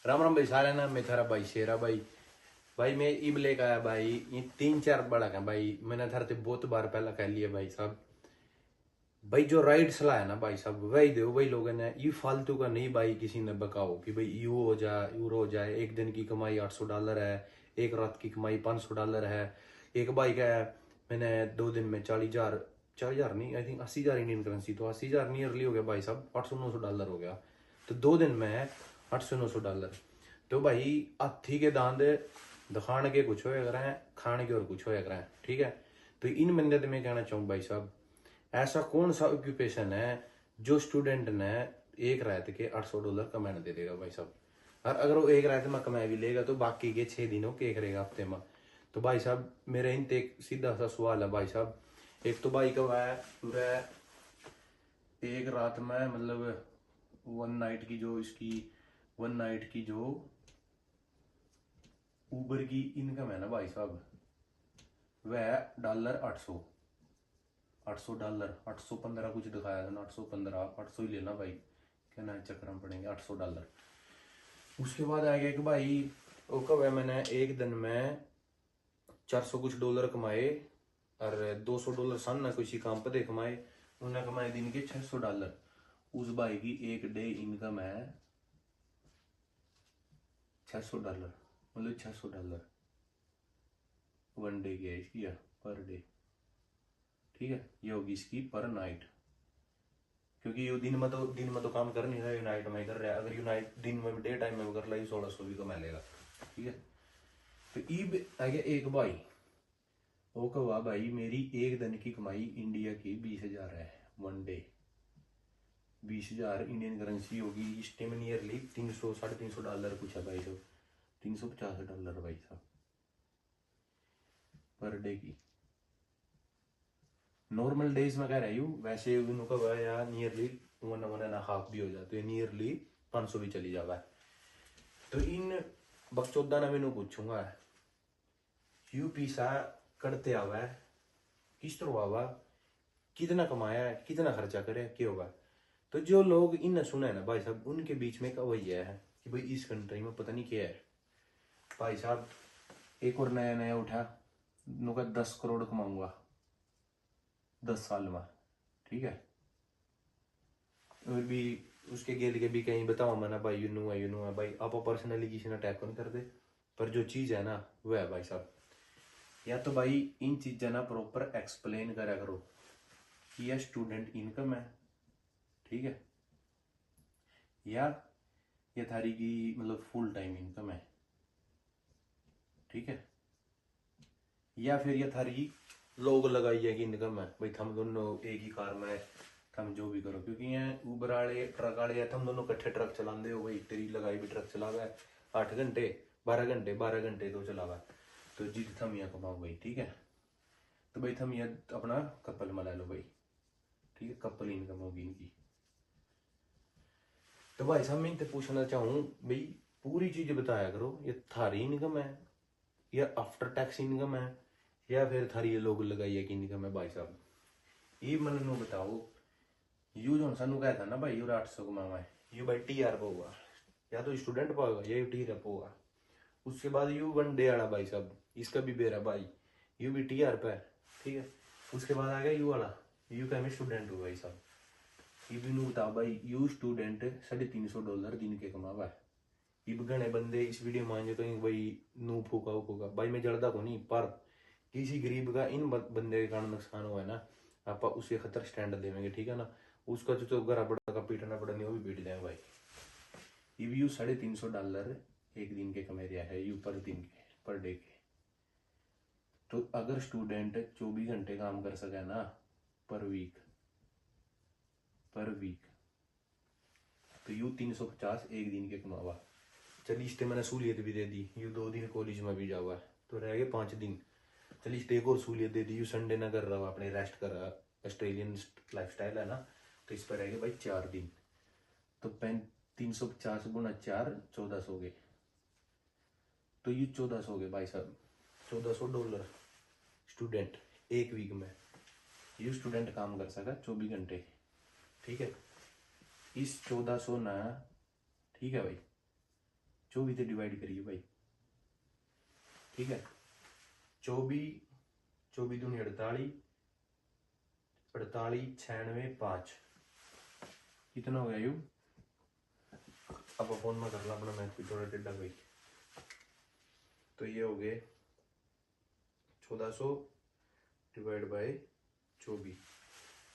राम राम भाई सारे ना, मैं थारा भाई शेरा भाई। भाई मैं इब लेकर आया भाई, ये 3-4 बड़ा है भाई। मैंने थारे ते बहुत बार पहला कह लिया भाई साहब। भाई जो राइड सलाह है ना भाई साहब, वही दो वही लोगों ने, ये फालतू का नहीं भाई किसी ने बकाओ कि भाई यू हो जाए यूरो हो जाए। एक दिन की कमाई $800 है, एक रात की कमाई $500 है। एक भाई का है, मैंने 2 दिन में 40,000, 40,000 नहीं, आई थिंक 80,000 इंडियन करेंसी, तो 80,000 नियरली हो गया भाई साहब, $800-900 हो गया। तो 2 दिन में $800-900। तो भाई हाथी के दांत दिखाने के कुछ होया करें, खाने के और कुछ होया करें, ठीक है। तो इन बंदे मैं कहना चाहूँ भाई साहब, ऐसा कौन सा ऑक्यूपेशन है जो स्टूडेंट ने एक रात के $800 कमाने दे देगा भाई साहब। और अगर वो एक रात में कमा भी लेगा तो बाकी के 6 दिनों के करेगा हफ्ते में। तो भाई साहब मेरे इन एक सीधा सा सवाल है भाई साहब। एक तो भाई का है पूरा एक रात में मतलब वन नाइट की जो इसकी वन नाइट की जो ऊबर की इनकम है ना भाई साहब, वह $800, $815 कुछ दिखाया था ना, 815, 800 ही लेना भाई, क्या ना चक्कर में पड़ेंगे $800। उसके बाद आ गया कि भाई वो कब है, मैंने एक दिन में 400 कुछ डॉलर कमाए, और $200 सन ना किसी काम पर दे कमाए। उन्होंने कमाए दिन के $600। उस भाई की एक डे इनकम है $600, मतलब $600 वन डे की है इसकी, पर डे, ठीक है। ये होगी इसकी पर नाइट, क्योंकि ये दिन में तो काम कर नहीं रहा, ये नाइट में कर रहा है। अगर यू नाइट दिन में भी डे टाइम में भी कर ला, 1600 भी कमा लेगा, ठीक है। तो ईब आ गया एक भाई, वो कहा भाई मेरी एक दिन की कमाई इंडिया की 20,000 है वन डे। 20,000 इंडियन करेंसी होगी इस टाइम नियरली 300 $350 कुछ है भाई साहब, $350 भाई साहब पर डे की। नॉर्मल डेज में कह रहा हूँ, वैसे उनका वह या नियरली 1.5 भी हो जाते हैं, नियरली 500 भी चली जावा है। तो इन बकचोदा ने मैंने पूछूंगा, यू पैसा करते आवा है, किस तरह आवा, कितना कमाया है, कितना खर्चा करे, क्या होगा। तो जो लोग इन सुना है ना भाई साहब, उनके बीच में का वही है कि भाई इस कंट्री में पता नहीं क्या है भाई साहब। एक और नया नया उठा, नुका 10 करोड़ कमाऊंगा 10 साल में, ठीक है। और भी उसके गेल के भी कहीं बताओ मैंने भाई, यू नो है भाई, आप पर्सनली किसी ने अटैक नहीं कर दे, पर जो चीज़ है ना वो है भाई साहब। या तो भाई इन चीज़ें ना प्रॉपर एक्सप्लेन करा करो कि यह स्टूडेंट इनकम है, ठीक है, या ये थारी की मतलब फुल टाइम इनकम है, ठीक है, या फिर ये थारी लोग लगाई है कि इनकम है भाई। थम दोनों एक ही कार में थम जो भी करो, क्योंकि ये ऊबर वाले ट्रक वाले थम दोनों कट्ठे ट्रक चलाते हो भाई, तेरी लगाई भी ट्रक चलावा है 8 घंटे 12 घंटे 12 घंटे तो चलावा है, तो जिद थम यहाँ कमाओ भाई, ठीक है। तो भाई थम यह अपना कपल में ला लो भाई, ठीक है, कपल इनकम होगी इनकी। तो भाई साहब मैं इनसे पूछना चाहूँ भाई, पूरी चीज बताया करो, ये थारी इनकम है या आफ्टर टैक्स इनकम है, या फिर थारी ये लोग लगाई है कि इनकम है भाई साहब। ये मन नु बताओ। यू जो सानू कहता ना भाई, यू 800 कमावा है, यू भाई TR पे होगा, या तो स्टूडेंट पे होगा या TR पे होगा। उसके बाद यू वन डे वाला भाई साहब, इसका भी बेरा भाई, यू भी TR पे है, ठीक है। उसके बाद आ गया यू वाला, यू का मैं स्टूडेंट हूँ भाई साहब। ये भी नु बताओ भाई, यू स्टूडेंट $350 दिन के कमावा है। इब गणे बंदे इस वीडियो मान तो भाई नू फूका फूका भाई, मैं जड़दा को नहीं, पर किसी गरीब का इन बंदे के कारण नुकसान हुआ है ना, आप उसके खतर स्टैंड देवेंगे, ठीक है ना। उसका जो घर बड़ा का पीटना पड़ा नहीं, वो भी पीट देंगे भाई। इब यू $350 एक दिन के कमे रहा है, यू पर दिन के, पर डे के। तो अगर स्टूडेंट 24 घंटे काम कर सके ना पर वीक, तो यू 350 एक दिन के कमावा। चलिए इस मैंने सहूलियत भी दे दी, यू 2 दिन कॉलेज में भी जावा है, तो रह गए 5 दिन। चलिए इस एक और सहूलियत दे दी, यू संडे ना कर रहा अपने रेस्ट कर रहा, ऑस्ट्रेलियन लाइफ स्टाइल है ना, तो इस पर रह गए भाई 4 दिन। तो 350 × 4 1400 हो गए, तो ये 1400 हो गए भाई साहब, $1400 स्टूडेंट एक वीक में। ये स्टूडेंट काम कर सका 24 घंटे, ठीक है। इस 1400 ना, ठीक है भाई, 24 से डिवाइड करिए भाई, ठीक है। 24 दूनी 48, 48 96 5, कितना हो गया यू? अब फोन में कर ला अपना मैथ भी थोड़ा टेढ़ा भाई। तो ये हो गए 1400 डिवाइड बाय 24,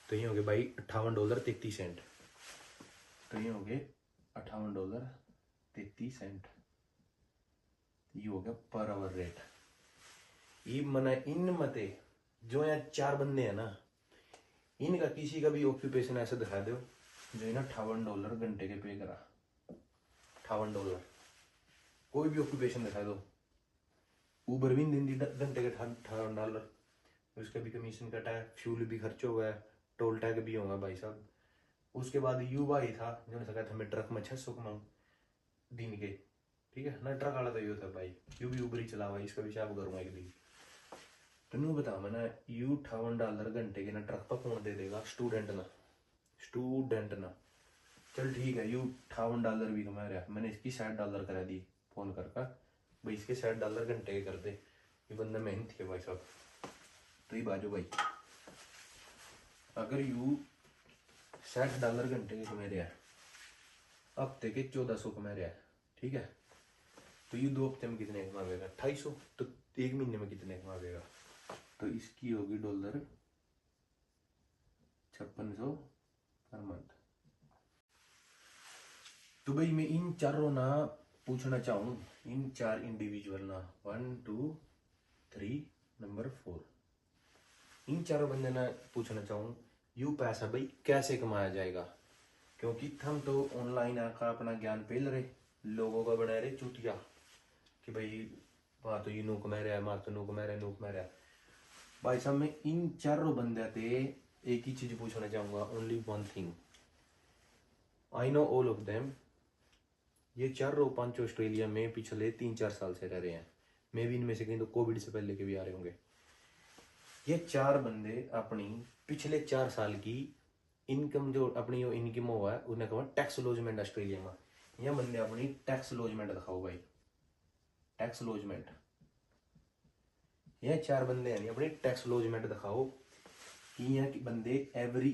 तो ये हो गए भाई $58.33। तो ये हो गए $58.33, ये हो गया पर आवर रेट। ये मना इन मते जो यहाँ 4 बंदे हैं ना, इनका किसी का भी ऑक्यूपेशन ऐसे दिखा दो जो ना $58 घंटे के पे करा, $58 कोई भी ऑक्यूपेशन दिखा दो। ऊबर भी दिन घंटे के $58, उसका भी कमीशन कटा है, फ्यूल भी खर्च हुआ है, टोल टैग भी होगा भाई साहब। उसके बाद यू भाई था जो ने सका था हमें ट्रक में 600 कमाऊँ दिन के, ठीक है ना। ट्रक वाला तो यू था भाई, यू भी ऊबर ही चला हुआ, इसका भी शाप करूँगा एक दिन। तो नहीं बता मैं ना, यू $58 घंटे के ना ट्रक पर कौन दे देगा? स्टूडेंट ना। चल ठीक है, यू $58 भी कमा रहा, मैंने इसकी $60 करा दी फोन करके भाई, इसके $60 घंटे के कर दे, ये बंदा मेहनत है भाई साहब। तो ये बाजू भाई, अगर यू $60 घंटे के कमा रहा है, हफ्ते के 1400 कमा रहा है, ठीक है। तो ये 2 हफ्ते में कितने कमाएगा? 2800। तो 1 महीने में कितने कमाएगा? तो इसकी होगी $5600 पर मंथ। तो भाई मैं इन चारों ना पूछना चाहूँ, इन 4 इंडिविजुअल ना 1 2 3 नंबर 4, इन चारों बंदे ना पूछना चाहूँ यू पैसा भाई कैसे कमाया जाएगा? क्योंकि हम तो ऑनलाइन आकर अपना ज्ञान पेल रहे, लोगों का बना रहे चुटिया कि भाई वहाँ तो ये नू कमा रहा है, वहाँ तो नू कमा रहा है। भाई साहब मैं इन चारों बंदे थे एक ही चीज पूछना चाहूँगा, only one thing, I know all of them. ये 4-5 ऑस्ट्रेलिया में पिछले 3-4 साल से रह रहे हैं, मे भी इनमें से कहीं तो कोविड से पहले के भी आ रहे होंगे। ये 4 बंदे अपनी पिछले 4 साल की इनकम जो अपनी जो इनकम हुआ है उन्हें कहा टैक्स लॉजमेंट ऑस्ट्रेलिया में। ये बंदे अपनी टैक्स लॉजमेंट दिखाओ भाई, टैक्स लॉजमेंट। ये 4 बंदे हैं अपनी टैक्स लॉजमेंट दिखाओ कि यहाँ की बंदे एवरी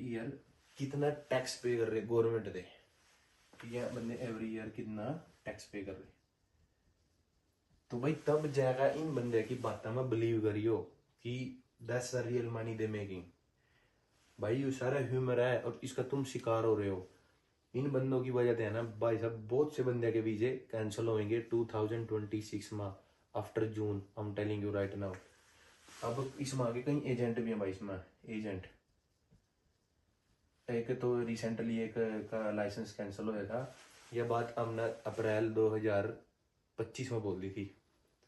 ईयर कितना टैक्स पे कर रहे गवर्नमेंट दे, ये बंदे एवरी ईयर कितना टैक्स पे कर रहे। तो भाई तब जाएगा इन बंदे की बातों में बिलीव करियो कि that's the real money they making. भाई ये सारा ह्यूमर है और इसका तुम शिकार हो रहे हो। इन बंदों की वजह से है ना भाई साहब, बहुत से बंदे के वीजे कैंसिल होंगे 2026 में after June, I am telling you right now. अब इसमें आगे कई एजेंट भी हैं भाई, इसमें एजेंट एक तो रिसेंटली एक का लाइसेंस कैंसिल होया था, यह बात हमने अप्रैल 2025 में बोल दी थी।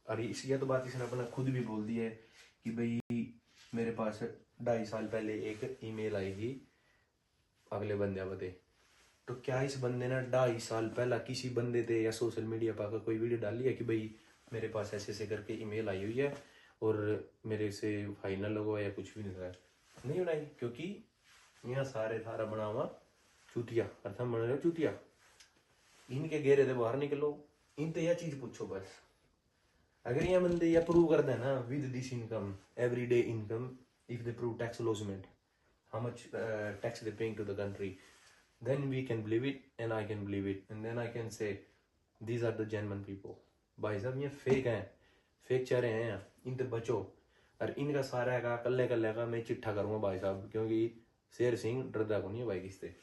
और यह तो बात इसने अपना खुद भी बोल दी है कि भाई मेरे पास 2.5 साल पहले एक ईमेल आई थी अगले बंदे बते। तो क्या इस बंदे ने 2.5 साल पहला किसी बंदे थे या सोशल मीडिया पर कोई वीडियो डाली है कि भाई मेरे पास ऐसे ऐसे करके ईमेल आई हुई है और मेरे से फाइनल लगवा या कुछ भी नहीं था? नहीं बनाई, क्योंकि यहाँ सारे थारा बना हुआ चूतिया, अर्थम बन रहे चूतिया, इनके घेरे से बाहर निकलो, इनसे यह चीज पूछो बस। अगर ये बंदे यह प्रूव कर देना with this income everyday income, if they prove tax lodgement how much tax they paying to the country, then we can believe it and I can believe it and then I can say these are the genuine people। भाई साहब ये fake हैं, fake चेहरे हैं, इनसे बचो। और इनका सारा का कल्ले का मैं चिट्ठा करूँगा भाई साहब, क्योंकि शेर सिंह डरदा को नहीं है भाई किससे।